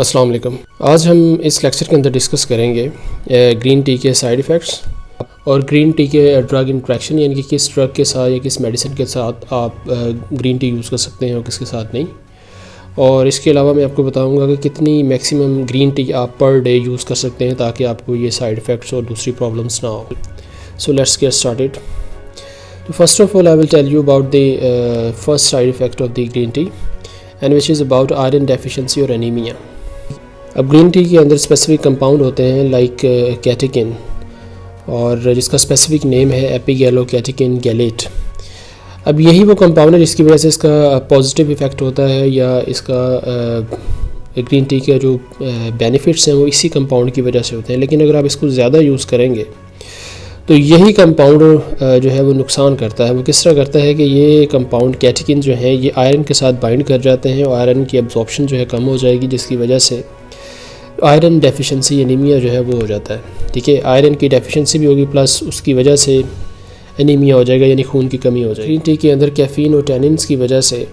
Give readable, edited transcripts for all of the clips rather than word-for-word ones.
अस्सलाम वालेकुम। आज हम इस लेक्चर के अंदर डिस्कस करेंगे ग्रीन टी के साइड इफ़ेक्ट्स और ग्रीन टी के ड्रग इंट्रैक्शन, यानी कि किस ड्रग के साथ या किस मेडिसिन के साथ आप ग्रीन टी यूज़ कर सकते हैं और किसके साथ नहीं। और इसके अलावा मैं आपको बताऊंगा कि कितनी मैक्सिमम ग्रीन टी आप पर डे यूज़ कर सकते हैं ताकि आपको ये साइड इफ़ेक्ट्स और दूसरी प्रॉब्लम्स ना हो। So let's get started. तो first of all I will tell you about the first side effect of the green tea and which is about iron deficiency और एनीमिया। अब ग्रीन टी के अंदर specific compound होते हैं like catechin, और जिसका specific name है एपिगैलोकैटेकिन gallate. अब यही वो कंपाउंड है जिसकी वजह से इसका पॉजिटिव इफ़ेक्ट होता है या इसका ग्रीन टी के जो बेनिफिट्स हैं वो इसी कंपाउंड की वजह से होते हैं। लेकिन अगर आप इसको ज़्यादा यूज़ करेंगे तो यही कंपाउंड जो है वो नुकसान करता है। वो किस तरह करता है कि ये कंपाउंड कैटेकिन जो है ये आयरन के साथ बाइंड कर जाते हैं और आयरन की एब्जॉर्प्शन जो है कम हो जाएगी, जिसकी वजह से आयरन डेफिशिएंसी एनीमिया जो है वो हो जाता है। ठीक है, आयरन की डेफिशिएंसी भी होगी प्लस उसकी वजह से एनीमिया हो जाएगा, यानी खून की कमी हो जाएगी। ग्रीन टी के अंदर कैफ़ीन और टैनिन्स की वजह से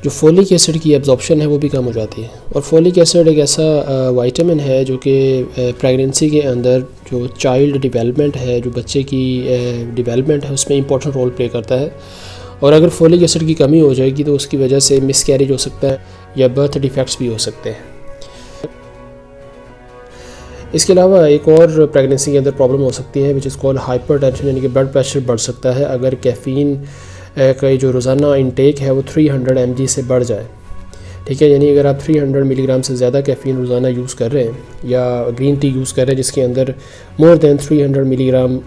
जो फोलिक एसिड की एब्जॉर्प्शन है वो भी कम हो जाती है। और फोलिक एसिड एक ऐसा वाइटामिन है जो कि प्रेगनेंसी के अंदर जो चाइल्ड डिवेलपमेंट है, जो बच्चे की डिवेलपमेंट है, उसमें इंपॉर्टेंट रोल प्ले करता है। और अगर फोलिक एसिड की कमी हो जाएगी तो उसकी वजह से मिसकैरेज हो सकता है या बर्थ डिफेक्ट्स भी हो सकते हैं। इसके अलावा एक और प्रेगनेंसी के अंदर प्रॉब्लम हो सकती है विच इज़ कॉल्ड हाइपरटेंशन, यानी कि ब्लड प्रेशर बढ़ सकता है अगर कैफ़ीन का जो रोज़ाना इंटेक है वो 300 mg से बढ़ जाए। ठीक है, यानी अगर आप 300 मिलीग्राम से ज़्यादा कैफ़ीन रोज़ाना यूज़ कर रहे हैं या ग्रीन टी यूज़ कर रहे हैं जिसके अंदर मोर दैन 300 मिलीग्राम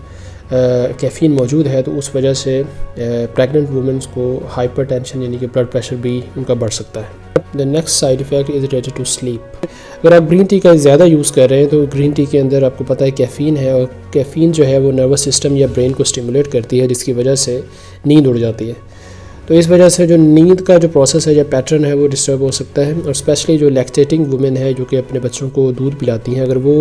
कैफ़ीन मौजूद है, तो उस वजह से प्रेग्नेंट वुमेंस को हाइपरटेंशन यानी कि ब्लड प्रेशर भी उनका बढ़ सकता है। The next side effect is related to sleep. अगर आप ग्रीन टी का ज़्यादा यूज़ कर रहे हैं तो ग्रीन टी के अंदर आपको पता है कैफ़ीन है, और कैफ़ीन जो है वो नर्वस सिस्टम या ब्रेन को स्टिमुलेट करती है, जिसकी वजह से नींद उड़ जाती है। तो इस वजह से जो नींद का जो प्रोसेस है या पैटर्न है वो डिस्टर्ब हो सकता है। और स्पेशली जो लैक्टेटिंग वुमेन है जो कि अपने बच्चों को दूध पिलाती हैं, अगर वो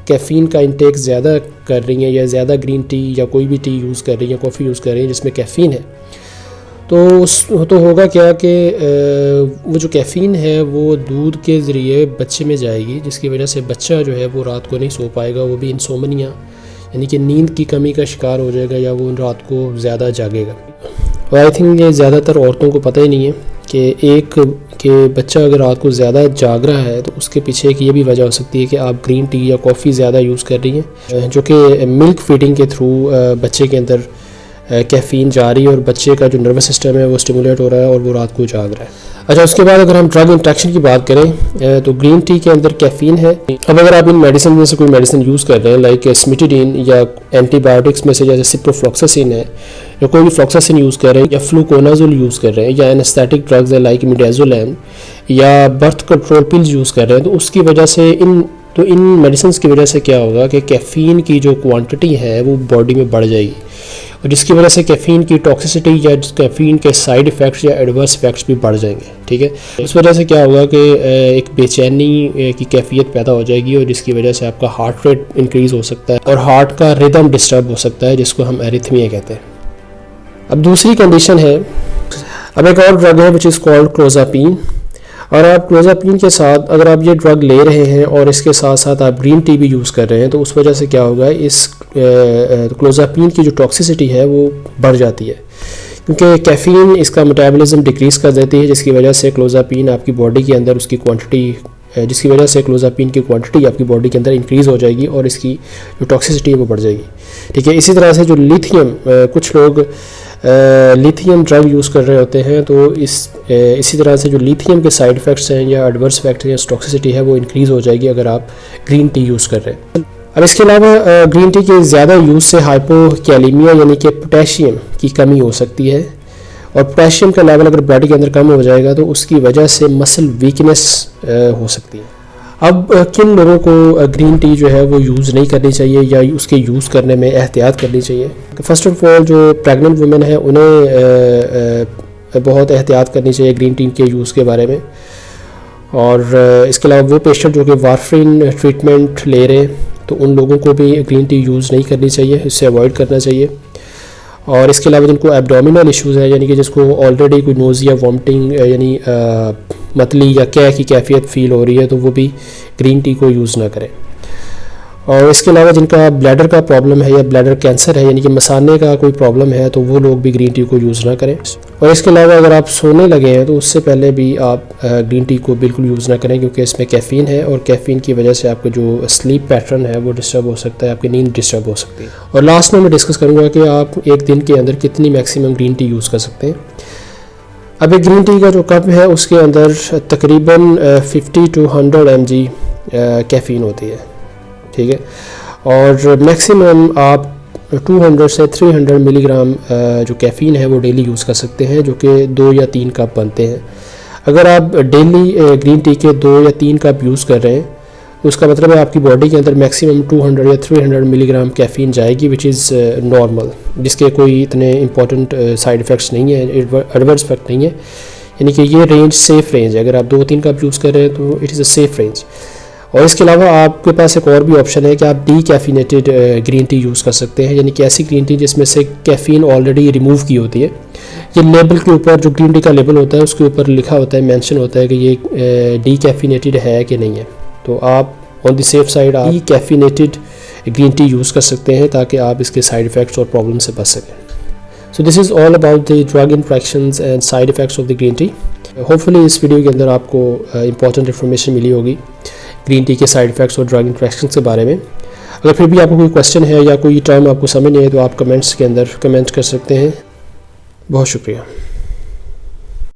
कैफ़ीन का इंटेक ज़्यादा कर रही हैं या ज़्यादा ग्रीन टी या कोई भी टी यूज़ कर रही हैं, कॉफ़ी यूज़ कर रही हैं जिसमें कैफ़ीन है, तो होगा क्या कि वो जो कैफ़ीन है वो दूध के ज़रिए बच्चे में जाएगी, जिसकी वजह से बच्चा जो है वो रात को नहीं सो पाएगा, वो भी इंसोमनिया यानी कि नींद की कमी का शिकार हो जाएगा या वो रात को ज़्यादा जागेगा। और आई थिंक ये ज़्यादातर औरतों को पता ही नहीं है कि बच्चा अगर रात को ज़्यादा जाग रहा है तो उसके पीछे एक ये भी वजह हो सकती है कि आप ग्रीन टी या कॉफ़ी ज़्यादा यूज़ कर रही हैं, जो कि मिल्क फीडिंग के थ्रू बच्चे के अंदर कैफ़ीन जा रही है और बच्चे का जो नर्वस सिस्टम है वो स्टिमुलेट हो रहा है और वो रात को जाग रहा है। अच्छा, उसके बाद अगर हम ड्रग इंट्रैक्शन की बात करें तो ग्रीन टी के अंदर कैफ़ीन है। अब अगर आप इन मेडिसिन में से कोई मेडिसिन यूज़ कर रहे हैं लाइक स्मिटिडीन या एंटीबायोटिक्स में से जैसे सिप्रोफ्लॉक्सासिन है, या कोई भी फ्लॉक्सासिन यूज़ कर रहे हैं या फ्लूकोनाजोल यूज़ कर रहे हैं या एनेस्थेटिक ड्रग्स है लाइक मिडाज़ोलैम या बर्थ कंट्रोल पिल्स यूज़ कर रहे हैं, तो उसकी वजह से इन मेडिसिन की वजह से क्या होगा कि कैफ़ीन की जो क्वांटिटी है वो बॉडी में बढ़ जाएगी, और जिसकी वजह से कैफ़ीन की टॉक्सिसिटी या कैफ़ीन के साइड इफ़ेक्ट्स या एडवर्स इफ़ेक्ट्स भी बढ़ जाएंगे। ठीक है, इस वजह से क्या होगा कि एक बेचैनी की कैफियत पैदा हो जाएगी और जिसकी वजह से आपका हार्ट रेट इंक्रीज़ हो सकता है और हार्ट का रिदम डिस्टर्ब हो सकता है, जिसको हम एरिथमिया कहते हैं। अब दूसरी कंडीशन है, अब एक और ड्रग है विच इज़ कॉल्ड क्लोज़ापिन। और आप क्लोज़ापिन के साथ अगर आप ये ड्रग ले रहे हैं और इसके साथ साथ आप ग्रीन टी भी यूज़ कर रहे हैं, तो उस वजह से क्या होगा, इस क्लोज़ापिन की जो टॉक्सिसिटी है वो बढ़ जाती है, क्योंकि कैफ़ीन इसका मेटाबॉलिज्म डिक्रीज़ कर देती है, जिसकी वजह से क्लोज़ापिन आपकी बॉडी के अंदर उसकी क्वांटिटी आपकी बॉडी के अंदर इंक्रीज़ हो जाएगी और इसकी जो टॉक्सिसिटी है वो बढ़ जाएगी। ठीक है, इसी तरह से जो लिथियम, कुछ लोग लिथियम ड्रग यूज़ कर रहे होते हैं, तो इसी तरह से जो लिथियम के साइड इफ़ेक्ट्स हैं या एडवर्स इफेक्ट या टॉक्सिसिटी है वो इंक्रीज़ हो जाएगी अगर आप ग्रीन टी यूज़ कर रहे हैं। अब इसके अलावा ग्रीन टी के ज़्यादा यूज़ से हाइपोकैलेमिया यानी कि पोटेशियम की कमी हो सकती है, और पोटेशियम का लेवल अगर बॉडी के अंदर कम हो जाएगा तो उसकी वजह से मसल वीकनेस हो सकती है। अब किन लोगों को ग्रीन टी जो है वो यूज़ नहीं करनी चाहिए या उसके यूज़ करने में एहतियात करनी चाहिए? फर्स्ट ऑफ ऑल जो प्रेग्नेंट वुमेन है उन्हें बहुत एहतियात करनी चाहिए ग्रीन टी के यूज़ के बारे में। और इसके अलावा वो पेशेंट जो कि वारफरिन ट्रीटमेंट ले रहे हैं तो उन लोगों को भी ग्रीन टी यूज़ नहीं करनी चाहिए, इससे अवॉइड करना चाहिए। और इसके अलावा जिनको एब्डोमिनल इश्यूज़ है, यानी कि जिसको ऑलरेडी कोई नोज़िया वॉमिटिंग यानी मतली या क्या की कैफियत फ़ील हो रही है तो वो भी ग्रीन टी को यूज़ ना करें। और इसके अलावा जिनका ब्लैडर का प्रॉब्लम है या ब्लैडर कैंसर है यानी कि मसाने का कोई प्रॉब्लम है तो वो लोग भी ग्रीन टी को यूज़ ना करें। और इसके अलावा अगर आप सोने लगे हैं तो उससे पहले भी आप ग्रीन टी को बिल्कुल यूज़ ना करें, क्योंकि इसमें कैफ़ीन है और कैफ़ीन की वजह से आपका जो स्लीप पैटर्न है वो डिस्टर्ब हो सकता है, आपकी नींद डिस्टर्ब हो सकती है। और लास्ट में मैं डिस्कस करूँगा कि आप एक दिन के अंदर कितनी मैक्सिमम ग्रीन टी यूज़ कर सकते हैं। अब एक ग्रीन टी का जो कप है उसके अंदर तकरीबन 50 to 100 mg कैफ़ीन होती है, ठीक है। और मैक्सिमम आप 200 से 300 मिलीग्राम जो कैफ़ीन है वो डेली यूज़ कर सकते हैं, जो कि 2 या 3 कप बनते हैं। अगर आप डेली ग्रीन टी के 2 या 3 कप यूज़ कर रहे हैं उसका मतलब है आपकी बॉडी के अंदर मैक्सिमम 200 या 300 मिलीग्राम कैफ़ीन जाएगी, विच इज़ नॉर्मल, जिसके कोई इतने इंपॉर्टेंट साइड इफ़ेक्ट्स नहीं है, एडवर्स इफेक्ट नहीं है। यानी कि ये रेंज सेफ़ रेंज है। अगर आप 2-3 कप यूज़ कर रहे हैं तो it is a safe range. और इसके अलावा आपके पास एक और भी ऑप्शन है कि आप डीकैफिनेटेड ग्रीन टी यूज़ कर सकते हैं, यानी कि ऐसी ग्रीन टी जिसमें से कैफ़ीन ऑलरेडी रिमूव की होती है। ये लेबल के ऊपर, जो ग्रीन टी का लेबल होता है उसके ऊपर लिखा होता है, मेंशन होता है कि ये डीकैफिनेटेड है कि नहीं है। तो आप ऑन द सेफ साइड आप डीकैफिनेटेड ग्रीन टी यूज़ कर सकते हैं ताकि आप इसके साइड इफ़ेक्ट्स और प्रॉब्लम से बच सकें। So this is all about the drug interactions and side effects of the green T. Hopefully इस वीडियो के अंदर आपको इंपॉर्टेंट इन्फॉर्मेशन मिली होगी ग्रीन टी के साइड इफ़ेक्ट्स और ड्रग इंट्रैक्शंस के बारे में। अगर फिर भी आपको कोई क्वेश्चन है या कोई टर्म आपको समझ नहीं है तो आप कमेंट्स के अंदर कमेंट कर सकते हैं। बहुत शुक्रिया।